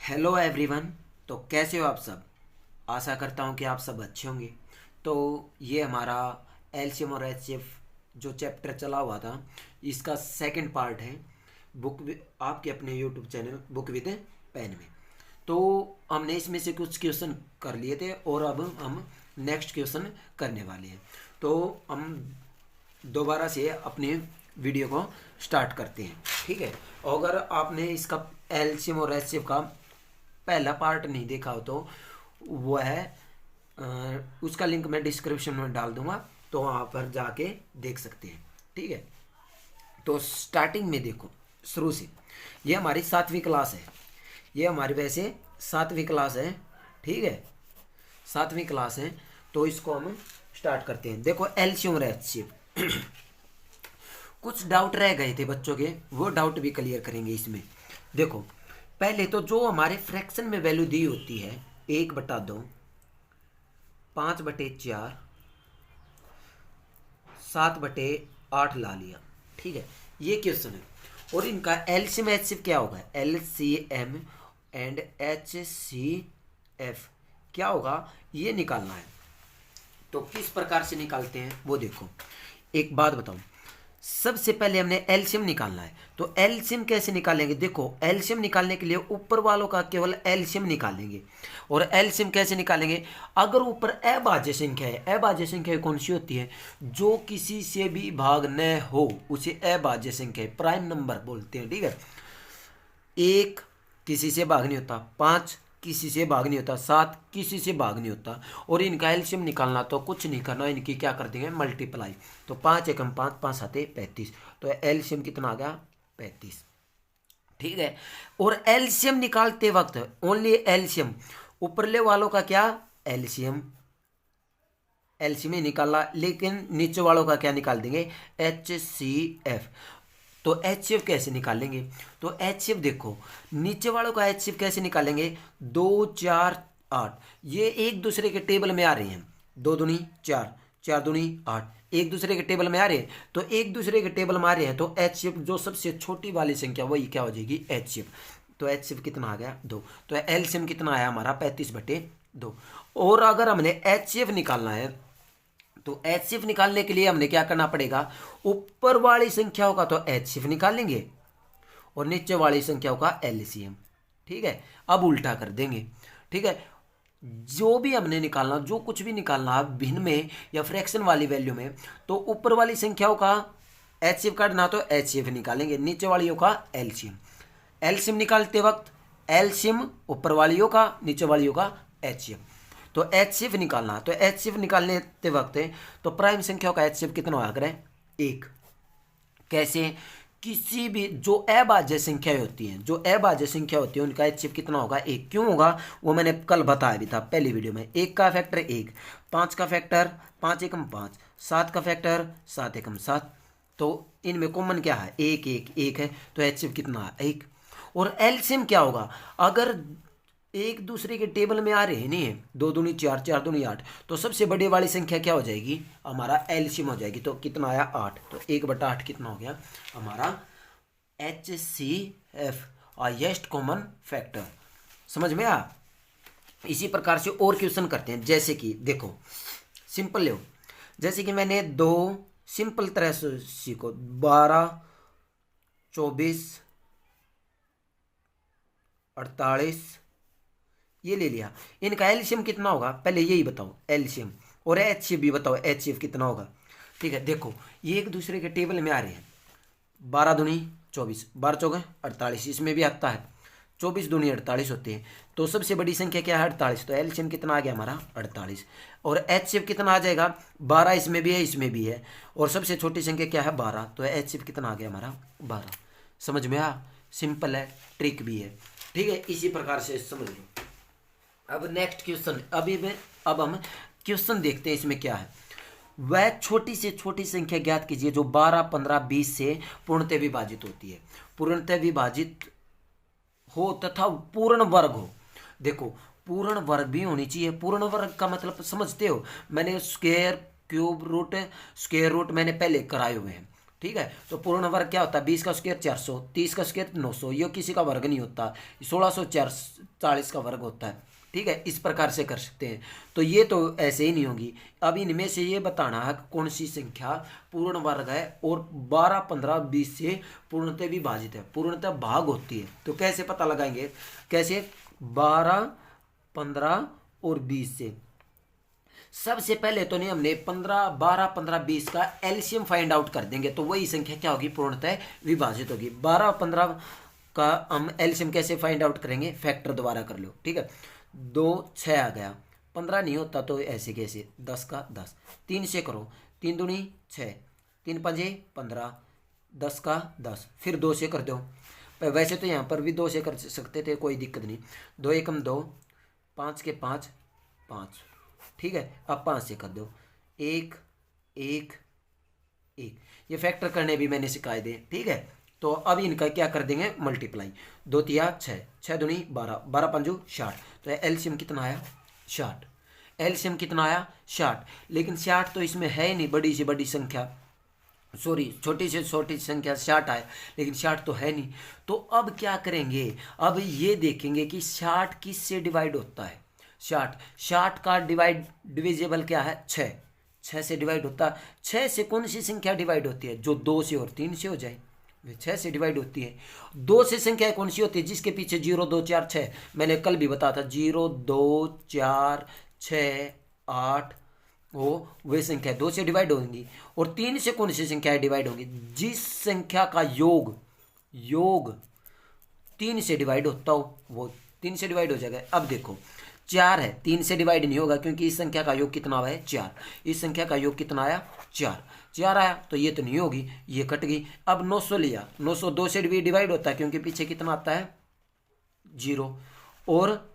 Hello everyone. तो कैसे हो आप सब। आशा करता हूँ कि आप सब अच्छे होंगे। तो ये हमारा एलसीएम और एचसीएफ जो चैप्टर चला हुआ था, इसका सेकंड पार्ट है आपके अपने YouTube channel book with pen में। तो हमने इसमें से कुछ क्वेश्चन कर लिए थे और अब हम नेक्स्ट क्वेश्चन करने वाले हैं। तो हम दोबारा से अपने वीडियो को स्टार्ट करते हैं, ठीक है। और अगर आपने इसका एलसीएम और एचसीएफ का पहला पार्ट नहीं देखा हो तो वो है उसका लिंक मैं डिस्क्रिप्शन में डाल दूंगा, तो वहाँ पर जाके देख सकते हैं, ठीक है। तो स्टार्टिंग में देखो, शुरू से ये हमारी 7वीं क्लास है। ये हमारी वैसे 7वीं क्लास है, ठीक है। 7वीं क्लास है तो इसको हम स्टार्ट करते हैं। देखो एलसीएम और एचसीएफ कुछ डाउट रह गए थे बच्चों के, वो डाउट भी क्लियर करेंगे इसमें। देखो पहले तो जो हमारे फ्रैक्शन में वैल्यू दी होती है 1/2, 5/4, 7/8 ला लिया, ठीक है। ये क्वेश्चन है और इनका एलसीएम एचसीएफ क्या होगा, एलसीएम एंड एचसीएफ क्या होगा ये निकालना है। तो किस प्रकार से निकालते हैं वो देखो। एक बात बताऊं, सबसे पहले हमने एलसीएम निकालना है। तो एलसीएम कैसे निकालेंगे, देखो एलसीएम निकालने के लिए ऊपर वालों का केवल एलसीएम निकालेंगे। और एलसीएम कैसे निकालेंगे, अगर ऊपर अभाज्य संख्या है, अभाज्य संख्या कौन सी होती है, जो किसी से भी भाग न हो उसे अभाज्य संख्या प्राइम नंबर बोलते हैं, ठीक है। 1 किसी से भाग नहीं होता, 5 किसी से भाग नहीं होता, 7 किसी से भाग नहीं होता। और इनका एलसीएम निकालना तो कुछ नहीं करना, इनकी क्या कर देंगे मल्टीप्लाई। तो 5 एकम 5, 5 7 35, तो एलसीएम कितना आ गया 35, ठीक है। और एलसीएम निकालते वक्त ओनली एलसीएम, ऊपरले वालों का क्या एलसीएम, एलसीएम ही निकाला, लेकिन नीचे वालों का क्या निकाल देंगे एचसीएफ। तो एचसीएफ कैसे निकालेंगे, तो एचसीएफ देखो नीचे वालों का एचसीएफ कैसे निकालेंगे, 2 4 8 ये एक दूसरे के टेबल में आ रहे हैं, 2 दूनी 4, 4 दूनी 8 एक दूसरे के टेबल में आ रहे हैं। तो एक दूसरे के टेबल में आ रहे हैं तो एचसीएफ जो सबसे छोटी वाली संख्या वही क्या हो जाएगी एचसीएफ। तो एचसीएफ कितना आ गया 2। तो एलसीएम कितना आया हमारा 35/2। और अगर हमने एचसीएफ निकालना है तो एचसीएफ निकालने के लिए हमने क्या करना पड़ेगा, ऊपर वाली संख्याओं का तो एचसीएफ निकालेंगे और नीचे वाली संख्याओं का एलसीएम, ठीक है। अब उल्टा कर देंगे, ठीक है। जो भी हमने निकालना, जो कुछ भी निकालना भिन्न में या फ्रैक्शन वाली वैल्यू में, तो ऊपर वाली संख्याओं का एचसीएफ काटना तो एचसीएफ निकालेंगे, नीचे वालियों का एलसीएम। एलसीएम निकालते वक्त एलसीएम ऊपर वालियों का, नीचे वालियों का एचसीएफ। तो एचसीएफ निकालना, तो एचसीएफ निकालने के वक्त तो प्राइम संख्याओं का एचसीएफ कितना होगा करें 1। कैसे, किसी भी जो अभाज्य संख्याएं होती हैं, जो अभाज्य संख्या होती है उनका एचसीएफ कितना होगा 1। क्यों होगा वो मैंने कल बताया भी था पहली वीडियो में। 1 का फैक्टर 1, 5 का फैक्टर 5 एकम 5, 7 का फैक्टर 7 एकम 7। तो इनमें कॉमन क्या है 1 1 1 है, तो एचसीएफ कितना है 1। और एलसीएम क्या होगा, अगर एक दूसरे के टेबल में आ रहे नहीं है, 2 दूनी 4, 4 दूनी 8, तो सबसे बड़ी वाली संख्या क्या हो जाएगी हमारा एलसीएम हो जाएगी। तो कितना आया 8, तो 1/8 कितना हो गया हमारा एचसीएफ, हाईएस्ट कॉमन फैक्टर। समझ में आ। इसी प्रकार से और क्वेश्चन करते हैं, जैसे कि देखो सिंपल लो, जैसे कि मैंने 2 सिंपल तरह से सीखो 12 24 48 ये ले लिया। इनका एलसीएम कितना होगा पहले यही बताओ एलसीएम, और एचसीएफ भी बताओ एचसीएफ कितना होगा, ठीक है। देखो ये एक दूसरे के टेबल में आ रहे हैं, 12 दूनी 24, 12 चौके 48, इसमें भी आता है 24 दूनी 48 होते हैं। तो सबसे बड़ी संख्या क्या है 48, तो एलसीएम कितना आ गया हमारा 48। और एचसीएफ कितना आ जाएगा 12, इसमें भी है इसमें भी है, और सबसे छोटी संख्या क्या है 12, तो एचसीएफ कितना आ गया हमारा 12। समझ में आ, सिंपल है, ट्रिक भी है, ठीक है। इसी प्रकार से समझ लो। अब नेक्स्ट क्वेश्चन, अब हम क्वेश्चन देखते हैं इसमें क्या है। वह छोटी से छोटी संख्या ज्ञात कीजिए जो 12 15 20 से पूर्णतः विभाजित होती है, पूर्णतः विभाजित हो तथा पूर्ण वर्ग हो। देखो पूर्ण वर्ग भी होनी चाहिए। पूर्ण वर्ग का मतलब समझते हो, मैंने square cube root square root मैंने पहले कराए हुए हैं। ठीक है। तो पूर्ण वर्ग क्या होता है, 20 का स्क्वायर 400, 30 का स्क्वायर 900, ये किसी का वर्ग नहीं होता, 1640 का वर्ग होता है। ठीक है, इस प्रकार से कर सकते हैं। तो ये तो ऐसे ही नहीं होगी। अब इनमें से ये बताना है कौन सी संख्या पूर्ण वर्ग है और 12, 15, 20 से पूर्णतः विभाजित है, पूर्णतः भाग होती है। तो कैसे पता लगाएंगे, कैसे, 12, 15 और 20 से। सबसे पहले तो नहीं, हमने 15, 12, 15, 20 का एलसीएम फाइंड आउट कर देंगे, तो वही संख्या क्या होगी, पूर्णतः विभाजित होगी। 12, 15 का हम एलसीएम कैसे फाइंड आउट करेंगे, फैक्टर द्वारा कर लो। ठीक है, 2, 6 आ गया, 15 नहीं होता तो ऐसे कैसे, 10 का 10, 3 से करो, 3 दूनी 6, 3 पंजे 15, 10 का 10, फिर 2 से कर दो। वैसे तो यहाँ पर भी 2 से कर सकते थे, कोई दिक्कत नहीं। 2 एकम 2, 5 के 5, 5। ठीक है, अब 5 से कर दो, 1, 1, 1। ये फैक्टर करने भी मैंने सिखाए दे। ठीक है, तो अब इनका क्या कर देंगे, मल्टीप्लाई। 2 तिया 6, 6 दूनी 12, 12 पंजू 60। तो एलसीएम कितना आया, 60। एलसीएम कितना आया, 60। लेकिन 60 तो इसमें है ही नहीं, बड़ी से बड़ी संख्या, सॉरी छोटी से छोटी संख्या 60 आए, लेकिन 60 तो है नहीं। तो अब क्या करेंगे, अब ये देखेंगे कि 60 किससे डिवाइड होता है। 60 का डिविजिबल क्या है, 6 से डिवाइड होता है। 6 से कौन सी संख्या डिवाइड होती है, जो 2 से और 3 से हो जाए, 6 से डिवाइड होती है। 2 से संख्या कौन सी होती है, जिसके पीछे 0, 2, 4, 6, मैंने कल भी बताया था, 0, 2, 4, 6, 8, वे संख्या 2 से डिवाइड होंगी। और 3 से कौन सी संख्याएं डिवाइड होंगी, जिस संख्या का योग 3 से डिवाइड होता हो वो 3 से डिवाइड हो जाएगा। अब देखो 4 है, 3 से डिवाइड नहीं होगा, क्योंकि इस संख्या का योग कितना है, 4। इस संख्या का योग कितना आया, 4 आया, तो ये तो नहीं होगी, ये कट गई। अब 900 लिया, 900 2 से भी डिवाइड होता है, क्योंकि पीछे कितना आता है, 0। और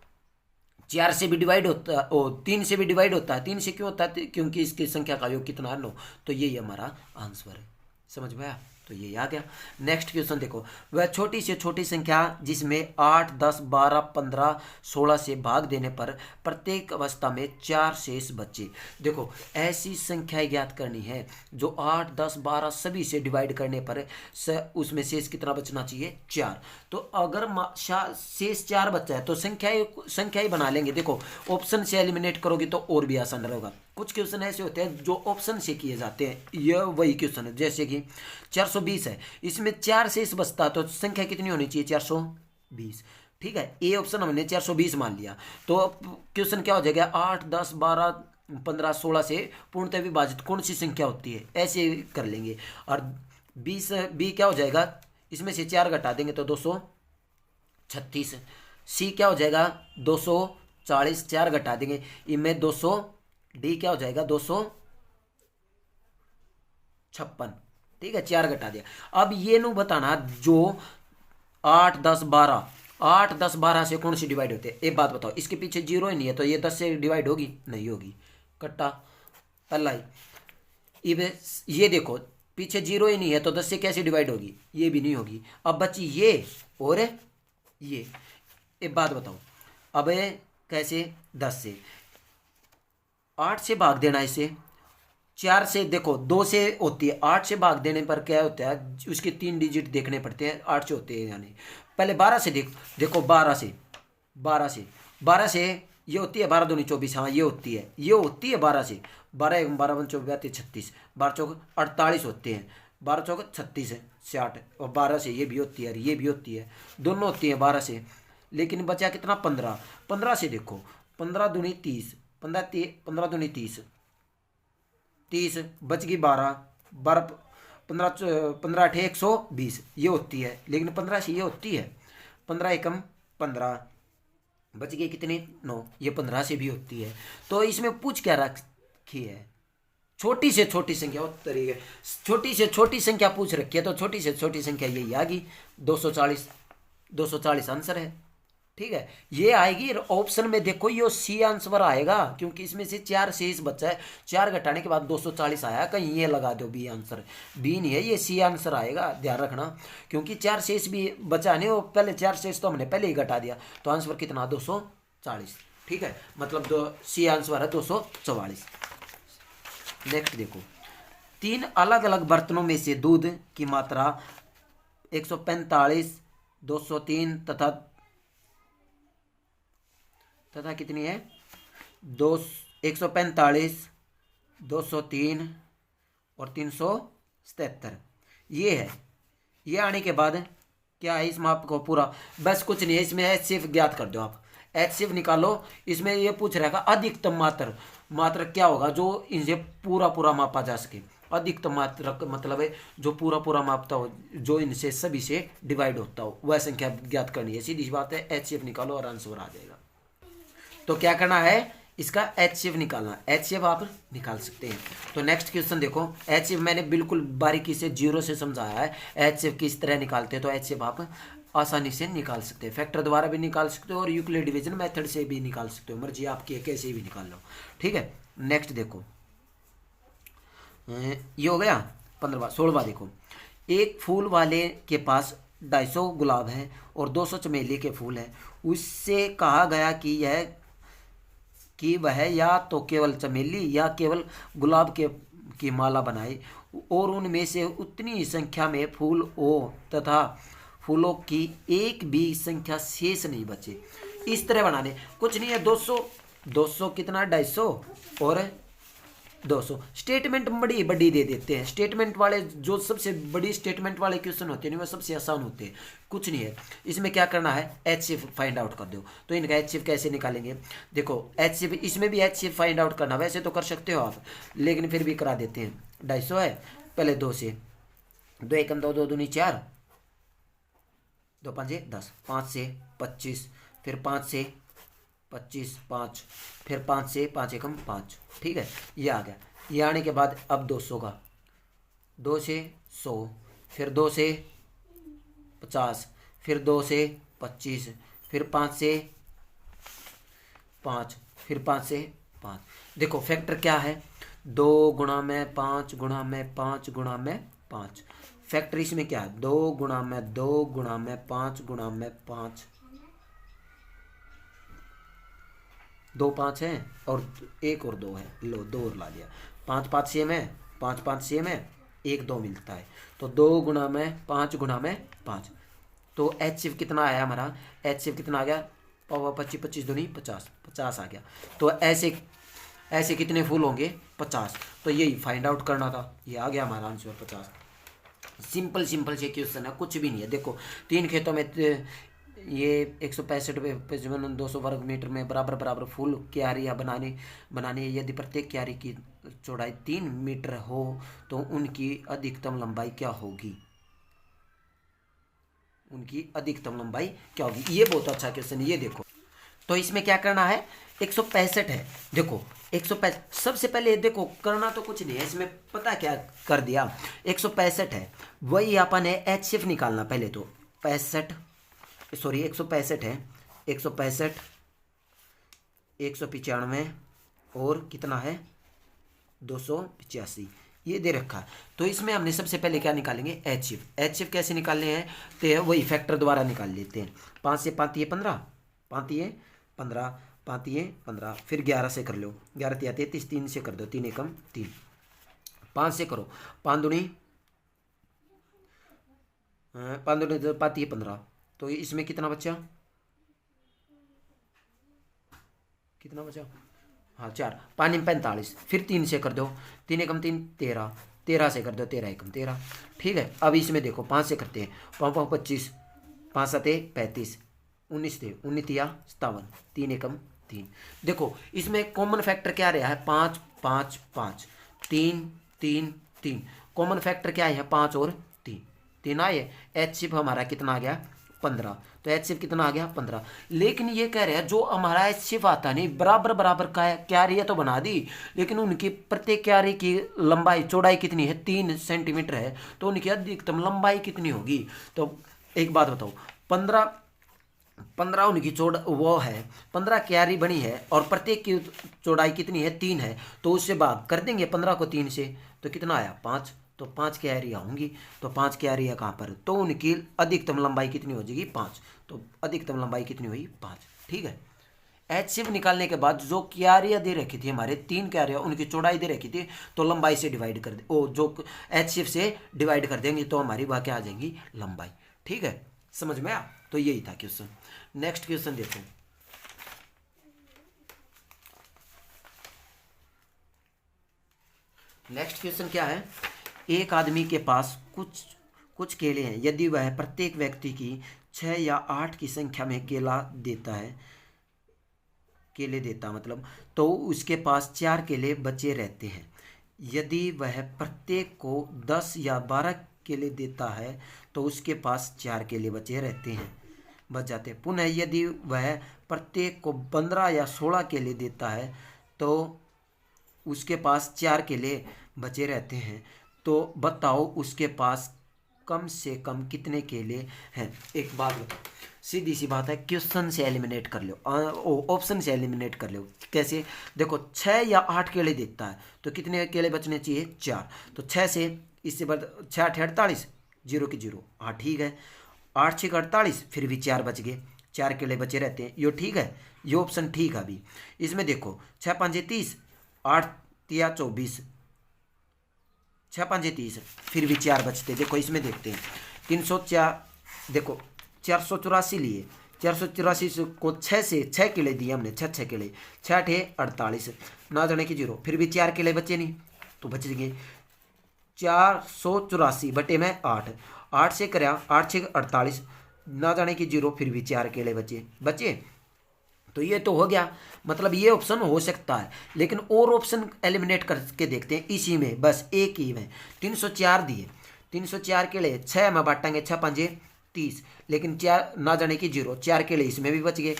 4 से भी डिवाइड होता है, 3 से भी डिवाइड होता है। 3 से क्यों होता है, क्योंकि इसकी संख्या का योग कितना है, 9। तो यही हमारा आंसर है, समझ में आया। तो ये आ गया। नेक्स्ट क्वेश्चन देखो, वह छोटी से छोटी संख्या जिसमें 8, 10, 12, 15, 16 से भाग देने पर प्रत्येक अवस्था में 4 शेष बचे। देखो ऐसी संख्याएं ज्ञात करनी है जो 8, 10, 12 सभी से डिवाइड करने पर उसमें शेष कितना बचना चाहिए, 4। तो अगर शेष 4 बचा है तो संख्या ही बना लेंगे। देखो ऑप्शन से एलिमिनेट करोगे तो और भी आसान रहेगा। कुछ क्वेश्चन ऐसे होते हैं जो ऑप्शन से किए जाते हैं, यह वही क्वेश्चन है। जैसे कि 420 है, इसमें 4 शेष बचता तो संख्या कितनी होनी चाहिए, 420। ठीक है, ए ऑप्शन हमने 420 मान लिया, तो क्वेश्चन क्या हो जाएगा, 8, 10, 12, 15, 16 से पूर्णतः विभाजित कौन सी संख्या होती है, ऐसे कर लेंगे। और 20 बी क्या हो जाएगा, इसमें से 4 घटा देंगे तो 236। सी क्या हो जाएगा, 240, 4 घटा देंगे इनमें 200। डी क्या हो जाएगा, 256। ठीक है, 4 घटा दिया। अब ये नु बताना जो 8, 10, 12, 8, 10, 12 से कौन सी डिवाइड होते हैं। एक बात बताओ, इसके पीछे 0 ही नहीं है, तो ये 10 से डिवाइड होगी, नहीं होगी, कट्टा पहला ही। ये देखो पीछे 0 ही नहीं है, तो 10 से कैसे डिवाइड होगी, ये भी नहीं होगी। अब बची ये और ये। एक बात बताओ, अब कैसे, 10 से 8 से भाग देना, इसे 4 से, देखो 2 से होती है, 8 से भाग देने पर क्या होता है, उसके 3 डिजिट देखने पड़ते हैं, 8 से होते हैं यानी। पहले 12 से देखो 12 से ये होती है, 12 दूनी 24, हाँ ये होती है 12 से, 12 1 12 1 24 36, 12 चौक 48 होते हैं, 12 चौक 36 है 60, और 12 से ये भी होती है और ये भी होती है, दोनों होती है 12 से। लेकिन बचा कितना, 15। 15 से देखो, 15 दूनी 30, 15 दूनी 30, 30 बच गई 12, 15 8 120, ये होती है। लेकिन 15 से ये होती है, 15 एकम 15, बच गए कितने, 9, ये 15 से भी होती है। तो इसमें पूछ क्या रखी है, छोटी से छोटी संख्या, तरीके छोटी से छोटी संख्या पूछ रखी है, तो छोटी से छोटी संख्या यही आ गई, 240 आंसर है। ठीक है, ये आएगी। ऑप्शन में देखो ये सी आंसर आएगा, क्योंकि इसमें से 4 शेष बचा है, 4 घटाने के बाद 240 आया, कहीं ये लगा दो बी आंसर, बी नहीं है, ये सी आंसर आएगा, ध्यान रखना। क्योंकि 4 शेष भी बचा नहीं, वो पहले 4 शेष तो हमने पहले ही घटा दिया, तो आंसर कितना, 240। ठीक है, मतलब सी आंसर है 244। नेक्स्ट देखो, तीन अलग अलग बर्तनों में से दूध की मात्रा 145, 203 तथा कितनी है, 145, 203 और 377, ये है। ये आने के बाद क्या है, इस माप को पूरा बस कुछ नहीं है, इसमें HCF ज्ञात कर दो आप, HCF निकालो। इसमें ये पूछ रहेगा अधिकतम मात्रक क्या होगा जो इनसे पूरा पूरा मापा जा सके। अधिकतम मात्रक मतलब है जो पूरा पूरा मापता हो, जो इनसे सभी से डिवाइड होता हो, वह संख्या ज्ञात करनी है। सीधी बात है, HCF निकालो और आंसर आ जाएगा। तो क्या करना है, इसका HCF निकालना। HCF आप निकाल सकते हैं। तो नेक्स्ट क्वेश्चन देखो, HCF मैंने बिल्कुल बारीकी से जीरो से समझाया है। HCF किस तरह निकालते हैं, तो HCF आप आसानी से निकाल सकते हैं। फैक्टर द्वारा भी निकाल सकते हो और यूक्लिड डिवीजन मेथड से भी निकाल सकते हो, मर्जी आपकी है, कैसे भी निकाल लो। ठीक है, नेक्स्ट देखो, ये हो गया 15वां। 16वां देखो, एक फूल वाले के पास 250 गुलाब हैं और 200 चमेली के फूल हैं। उससे कहा गया कि वह या तो केवल चमेली या केवल गुलाब की माला बनाए और उनमें से उतनी ही संख्या में फूल हो तथा फूलों की एक भी संख्या शेष नहीं बचे। इस तरह बनाने कुछ नहीं है, 200 कितना, 250 और 200। स्टेटमेंट बड़ी बड़ी दे देते हैं। स्टेटमेंट वाले जो सबसे बड़ी स्टेटमेंट वाले क्वेश्चन होते हैं वो सबसे आसान होते हैं। कुछ नहीं है, इसमें क्या करना है, HCF फाइंड आउट कर दो। तो इनका HCF कैसे निकालेंगे, देखो HCF, इसमें भी HCF फाइंड आउट करना, वैसे तो कर सकते हो आप, लेकिन फिर भी करा देते हैं। 250 है, पहले 2 से 2 एकम 2, 2 दूनी 4, 2 5 10, 5 से 25, फिर 5 से 25, 5, फिर 5 से 5 एकम 5। ठीक है, ये आ गया। ये आने के बाद अब 200 का, 2 से 100, फिर 2 से 50, फिर 2 से 25, फिर 5 से 5, फिर 5 से 5। देखो फैक्टर क्या है, 2 गुणा में 5 गुणा में 5 गुणा में 5। फैक्टर इसमें क्या है, 2 गुणा में 2 गुणा में 5 गुणा में 5, 2 5 है और 1 और 2 है, लो 2 और ला लिया। 5 5 सेम है, 5 5 सेम है, 1 2 मिलता है। तो 2 गुणा में 5 गुणा में 5। तो HCF कितना आया हमारा, HCF कितना आ गया, 25 25 दूनी 50, 50 आ गया। तो ऐसे कितने फूल होंगे, 50। तो यही फाइंड आउट करना था, ये आ गया हमारा आंसर 50। सिंपल से क्वेश्चन है, कुछ भी नहीं है। देखो 3 खेतों में ये 165 पे 200 वर्ग मीटर में बराबर फूल क्यारियाँ बनाने यदि प्रत्येक क्यारी की चौड़ाई 3 मीटर हो तो उनकी अधिकतम लंबाई क्या होगी, ये बहुत अच्छा क्वेश्चन है। ये देखो, तो इसमें क्या करना है, 165 है। देखो 165, सबसे पहले देखो करना तो कुछ नहीं है, इसमें पता क्या कर दिया, 165 है, वही अपन है HCF निकालना। पहले तो 165 है, 165, 195 और कितना है 285, ये दे रखा है। तो इसमें हमने सबसे पहले क्या निकालेंगे, HCF कैसे निकालने हैं, तो वही फैक्टर द्वारा निकाल लेते हैं। 5 से 5 ये 15, 5 ये 15, 5 ये 15, फिर 11 से कर लो, 11 तिया 33, 3 से कर दो, 3 एकम 3, 5 से करो, 5 दूनी 5 ये 15। तो इसमें कितना बचा, हाँ 4, 5 में 45, फिर 3 से कर दो, 3 एकम 3 13, 13 से कर दो, 13 एकम 13। ठीक है, अब इसमें देखो 5 से करते हैं, 5 5 25, 5 7 35, 19 थे 19 तिया 57, 3 एकम 3। देखो इसमें कॉमन फैक्टर क्या रहा है, 5 5 5, 3 3 3। कॉमन फैक्टर क्या है, 5 और 3 आए। HCF हमारा कितना आ गया, 15। तो HCF कितना आ गया, 15। लेकिन ये कह रहे हैं जो हमारा HCF आता नहीं, बराबर का क्यारी तो बना दी, लेकिन उनकी प्रत्येक क्यारी की लंबाई चौड़ाई कितनी है, 3 सेंटीमीटर है, तो उनकी अधिकतम लंबाई कितनी होगी। तो एक बात बताओ, 15 उनकी वो है, 15 क्यारी बनी है और प्रत्येक की चौड़ाई कितनी है, 3 है, तो उससे भाग कर देंगे 15 को 3 से, तो कितना आया 5। तो 5 क्यारियाँ होंगी, तो 5 क्यारियाँ कहाँ पर, तो उनकी अधिकतम लंबाई कितनी हो जाएगी, 5। तो अधिकतम लंबाई कितनी हुई, 5। ठीक है, HCF निकालने के बाद जो क्यारियाँ दे रखी थी हमारे 3 क्यारियाँ, उनकी चौड़ाई दे रखी थी, तो लंबाई से डिवाइड कर दे, ओ जो HCF से डिवाइड कर देंगे तो हमारी वह क्या आ जाएगी, लंबाई। ठीक है, समझ में आया? तो यही था क्वेश्चन। नेक्स्ट क्वेश्चन देखते हैं। नेक्स्ट क्वेश्चन क्या है, एक आदमी के पास कुछ केले हैं, यदि वह प्रत्येक व्यक्ति की 6 या 8 की संख्या में केले देता मतलब, तो उसके पास 4 केले बचे रहते हैं। यदि वह प्रत्येक को 10 या 12 केले देता है तो उसके पास 4 केले बच जाते हैं। पुनः यदि वह प्रत्येक को 15 या 16 केले देता है तो उसके पास 4 केले बचे रहते हैं। तो बताओ उसके पास कम से कम कितने केले हैं। एक बात बताओ, सीधी सी बात है, क्वेश्चन से एलिमिनेट कर लो, ऑप्शन से एलिमिनेट कर लो। कैसे? देखो 6 या 8 केले देता है तो कितने केले बचने चाहिए, 4। तो 6 से इससे बढ़ 6 8 48, 0 की 0, हाँ ठीक है। 8 6 48, फिर भी 4 बच गए, 4 केले बचे रहते हैं, यो ठीक है, ये ऑप्शन ठीक है। अभी इसमें देखो 6 5 30, 8 3 24, 6 5 30, फिर भी 4 बचते। देखो इसमें देखते हैं 304, देखो 484 लिए, 484 को 6 से 6 केले दिए हमने, 6 केले, 6 8 48, ना जाने की 0, फिर भी 4 केले बचे नहीं, तो बच गए 484 बटे में 8, 8 से कराया 8 6 48, ना जाने की 0, फिर भी 4 केले बचे। तो ये तो हो गया, मतलब ये ऑप्शन हो सकता है, लेकिन और ऑप्शन एलिमिनेट करके देखते हैं। इसी में बस एक ही में 304 दिए, 304 केले 6 में बांटेंगे, 6 5 30, लेकिन 4 ना जाने की 0, 4 केले इसमें भी बच गए।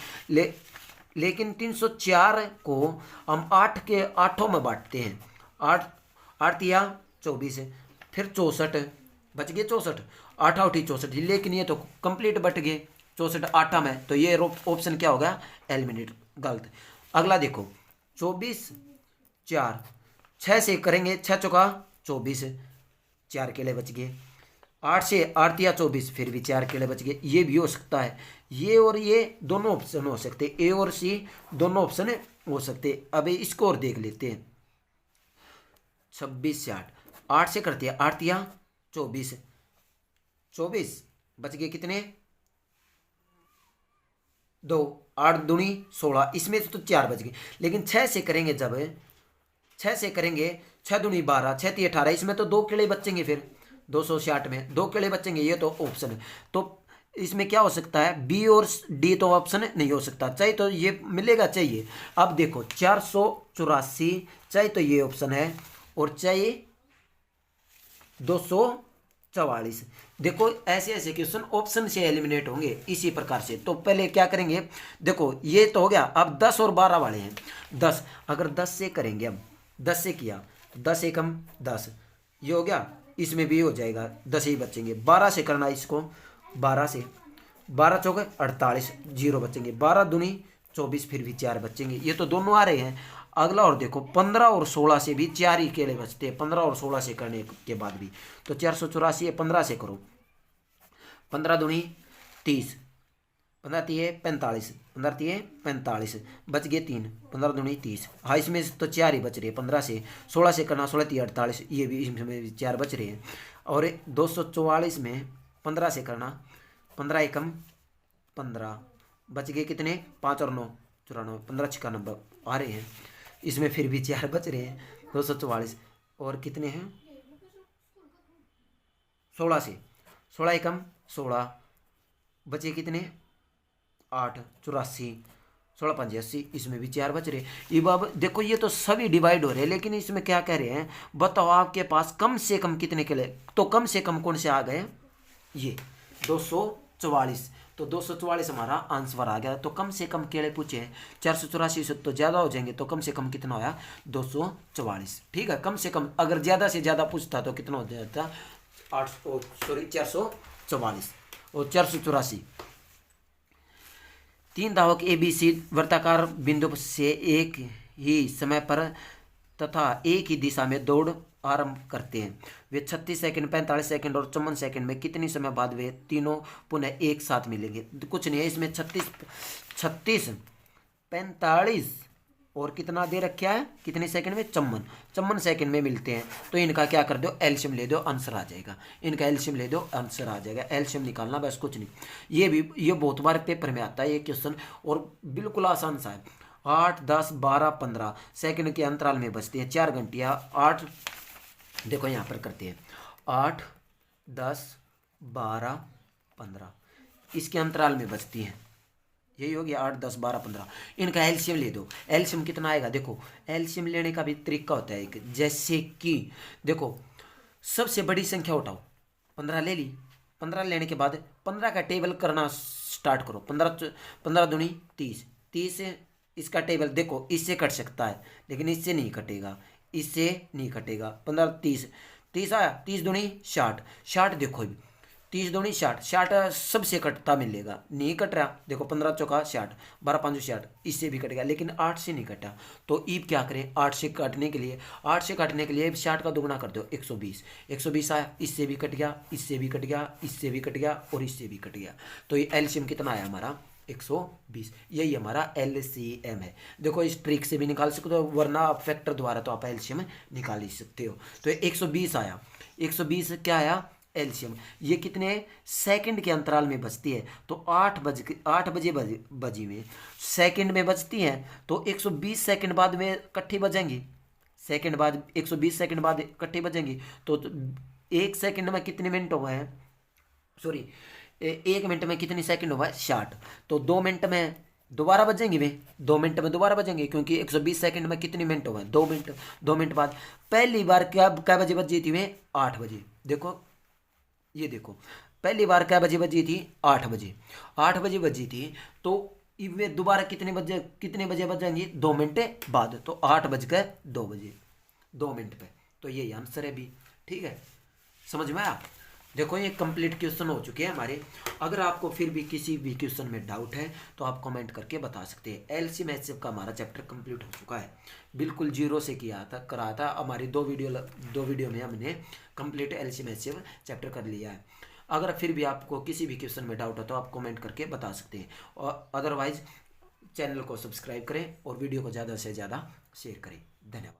लेकिन 304 को हम 8 के 8 में बांटते हैं, 8 8 या 24, फिर 64 बच गए, 64 8 8 64, लेकिन ये तो कंप्लीट बट गए 64 8 में, तो ये ऑप्शन क्या होगा, एलिमिनेट, गलत। अगला देखो 24 4, 6 से करेंगे, 6 चौका 24, 4 केले बच गए। 8 से 8 या 24, फिर भी 4 केले बच गए। ये भी हो सकता है, ये और ये दोनों ऑप्शन हो सकते, ए और सी दोनों ऑप्शन हो सकते। अब इसको और देख लेते हैं, 26 से 8 से करते हैं, 8 या 24, 24 बच गए कितने, 2, 8 दूनी 16, इसमें तो 4 बच गए। लेकिन 6 से करेंगे, जब 6 से करेंगे, 6 दूनी 12, 6 3 18, इसमें तो 2 केले बचेंगे, फिर 266 में 2 केले बचेंगे, ये तो ऑप्शन है। तो इसमें क्या हो सकता है, बी और डी तो ऑप्शन नहीं हो सकता, चाहिए तो ये मिलेगा चाहिए। अब देखो 484 चाहिए तो ये ऑप्शन है, और चाहिए 244। देखो ऐसे ऐसे क्वेश्चन ऑप्शन से एलिमिनेट होंगे इसी प्रकार से। तो पहले क्या करेंगे, देखो ये तो हो गया, अब 10 और 12 वाले हैं। 10 अगर 10 से करेंगे, हम 10 से किया, 10 एकम 10, ये हो गया, इसमें भी हो जाएगा, 10 ही बचेंगे। 12 से करना इसको, 12 से 12 चौके 48, 0 बचेंगे। 12 दूनी 24, फिर भी 4 बचेंगे। ये तो दोनों आ रहे हैं। अगला और देखो 15 और 16 से भी 4 ही केले बचते हैं, 15 और 16 से करने के बाद भी। तो 484 है, 15 से करो, 15 दूनी 30, 15 तीय 45, 15 तीय 45, बच गए 3, 15 दूनी 30। हाँ इसमें तो 4 ही बच रहे हैं, 15 से 16 से करना, 16 तीय 48, ये भी इसमें भी 4 बच रहे हैं। और 244 में 15 से करना, 15 एकम 15, बच गए कितने, 5 और 9 94, 15 6 90 आ रहे हैं, इसमें फिर भी 4 बच रहे हैं। 244 और कितने हैं, 16 से 16 एकम 16, बचे कितने, 8 84, 16 5 80, इसमें भी 4 बच रहे। ये अब देखो ये तो सभी डिवाइड हो रहे हैं, लेकिन इसमें क्या कह रहे हैं, बताओ आपके पास कम से कम कितने केले। तो कम से कम कौन से आ गए, ये 244। तो 244 हमारा आंसर आ गया। तो कम से कम केले पूछे हैं, 484 से तो ज़्यादा हो जाएंगे, तो कम से कम कितना होया, 244। ठीक है, कम से कम अगर ज़्यादा से ज़्यादा पूछता तो कितना हो जाता, 444 और 484। 3 धावक ए बी सी वृत्ताकार बिंदु से एक ही समय पर तथा एक ही दिशा में दौड़ आरंभ करते हैं। वे 36 सेकंड, 45 सेकंड और 54 सेकंड में कितनी समय बाद वे तीनों पुनः एक साथ मिलेंगे। कुछ नहीं है इसमें, 36 45 और कितना दे रखा है, कितने सेकंड में, 54 सेकंड में मिलते हैं। तो इनका क्या कर दो, एलसीएम ले दो, आंसर आ जाएगा। इनका एलसीएम ले दो, आंसर आ जाएगा। एलसीएम निकालना बस, कुछ नहीं। ये बहुत बार पेपर में आता है ये क्वेश्चन, और बिल्कुल आसान सा है। 8, 10, 12, 15 सेकंड के अंतराल में बचती है 4 घंटियाँ। 8, देखो यहाँ पर करते हैं, 8, 10, 12, 15 इसके अंतराल में बचती हैं। यही हो गया 8, 10, 12, 15। इनका एलसीएम ले दो। एलसीएम कितना आएगा, देखो एलसीएम लेने का भी तरीका होता है एक, जैसे कि देखो सबसे बड़ी संख्या उठाओ, 15 ले ली। 15 लेने के बाद 15 का टेबल करना स्टार्ट करो। 15 दूनी 30, 30 से इसका टेबल देखो, इससे कट सकता है लेकिन इससे नहीं कटेगा, इससे नहीं कटेगा। 15, 30, 30 आया। 30 दूनी 60, 60 देखो 30 दूनी 60, 60 सबसे कटता मिलेगा, नहीं कट रहा। देखो 15 चौका 60, 12 5 60, इससे भी कटेगा लेकिन 8 से नहीं कटा। तो ईब क्या करें, 8 से काटने के लिए 60 का दुगना कर दो, 120। 120 आया, इससे भी कट गया, इससे भी कट गया, इससे भी कट गया और इससे भी कट गया। तो ये एलसीएम कितना आया हमारा, 120। यही हमारा एलसीएम है। देखो इस ट्रिक से भी निकाल सकते हो, वरना आप फैक्टर द्वारा तो आप एलसीएम निकाल ही सकते हो। तो 120 आया। 120 क्या आया, एलसीएम। ये कितने सेकंड के अंतराल में बजती है, तो 8 बजे बजी में सेकंड में बजती है, तो 120 सेकंड बाद में इकट्ठी बजेंगी। सेकंड बाद 120 सेकंड बाद इकट्ठी बजेंगी। तो 1 सेकंड में कितने मिनट हुए हैं, सॉरी 1 मिनट में कितनी सेकंड हुआ है, 60। तो 2 मिनट में दोबारा बजेंगे वे, 2 मिनट में दोबारा बजेंगे, क्योंकि 120 सेकंड में कितने मिनट हुए हैं, 2 मिनट। 2 मिनट बाद पहली बार क्या बजे बजी थी वे, 8 बजे। देखो ये देखो पहली बार क्या बजे बजी थी, 8 बजे। 8 बजे बजी थी, तो वे दोबारा कितने बजे बजेंगी, 2 मिनट बाद। तो 8 बज गए 2 बजे, 2 मिनट पे। तो यही आंसर है भी, ठीक है, समझ में आया। देखो ये कंप्लीट क्वेश्चन हो चुके हैं हमारे। अगर आपको फिर भी किसी भी क्वेश्चन में डाउट है तो आप कमेंट करके बता सकते हैं। एलसीएम एचसीएफ का हमारा चैप्टर कंप्लीट हो चुका है, बिल्कुल जीरो से कराया था। हमारी 2 वीडियो में हमने कंप्लीट एलसीएम एचसीएफ चैप्टर कर लिया है। अगर फिर भी आपको किसी भी क्वेश्चन में डाउट है तो आप कमेंट करके बता सकते हैं, और अदरवाइज चैनल को सब्सक्राइब करें और वीडियो को ज़्यादा से ज़्यादा शेयर करें। धन्यवाद।